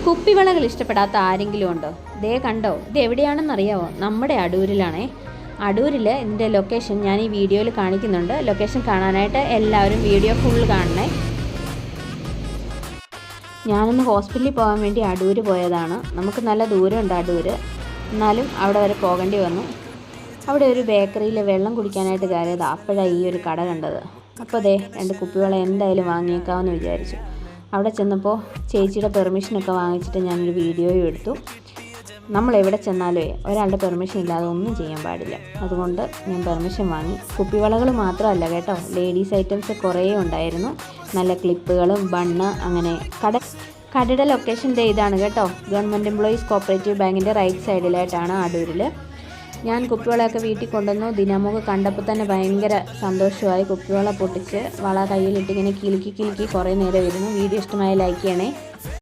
കുപ്പിവളകൾ ഇഷ്ടപ്പെടാത്ത ആരെങ്കിലും ഉണ്ടോ? ദേ കണ്ടോ, ഇത് എവിടെയാണെന്നറിയാവോ? നമ്മുടെ അടൂരിലാണേ. അടൂരിൽ ഇതിൻ്റെ ലൊക്കേഷൻ ഞാൻ ഈ വീഡിയോയിൽ കാണിക്കുന്നുണ്ട്. ലൊക്കേഷൻ കാണാനായിട്ട് എല്ലാവരും വീഡിയോ ഫുൾ കാണണേ. ഞാനൊന്ന് ഹോസ്പിറ്റലിൽ പോകാൻ വേണ്ടി അടൂർ പോയതാണ്. നമുക്ക് നല്ല ദൂരമുണ്ട് അടൂർ, എന്നാലും അവിടെ വരെ പോകേണ്ടി വന്നു. അവിടെ ഒരു ബേക്കറിയിൽ വെള്ളം കുടിക്കാനായിട്ട് കയറിയത്. അപ്പോഴാണ് ഈ ഒരു കട കണ്ടത്. അപ്പോൾ ദേ 2 കുപ്പിവെള്ളം എന്തായാലും വാങ്ങിയേക്കാമെന്ന് വിചാരിച്ചു. അവിടെ ചെന്നപ്പോൾ ചേച്ചിയുടെ പെർമിഷനൊക്കെ വാങ്ങിച്ചിട്ട് ഞാനൊരു വീഡിയോയും എടുത്തു. നമ്മൾ എവിടെ ചെന്നാലേ ഒരാളുടെ പെർമിഷൻ ഇല്ലാതെ ഒന്നും ചെയ്യാൻ പാടില്ല. അതുകൊണ്ട് ഞാൻ പെർമിഷൻ വാങ്ങി. കുപ്പിവളകൾ മാത്രമല്ല കേട്ടോ, ലേഡീസ് ഐറ്റംസ് കുറേ ഉണ്ടായിരുന്നു. നല്ല ക്ലിപ്പുകളും ബണ്ണ്, അങ്ങനെ കടയുടെ ലൊക്കേഷൻ ഇതാണ് കേട്ടോ. ഗവൺമെൻറ് എംപ്ലോയീസ് കോപ്പറേറ്റീവ് ബാങ്കിൻ്റെ റൈറ്റ് സൈഡിലായിട്ടാണ് അടൂരിൽ. ഞാൻ കുപ്പിവളയൊക്കെ വീട്ടിൽ കൊണ്ടുവന്നു. ദിനാമൊക്കെ കണ്ടപ്പോൾ തന്നെ ഭയങ്കര സന്തോഷമായി. കുപ്പിവള പൊട്ടിച്ച് വള കയ്യിലിട്ട് ഇങ്ങനെ കിലുക്കി കുറേ നേരം ഇരുന്നു. വീഡിയോ ഇഷ്ടമായി ലൈക്ക് ചെയ്യണേ.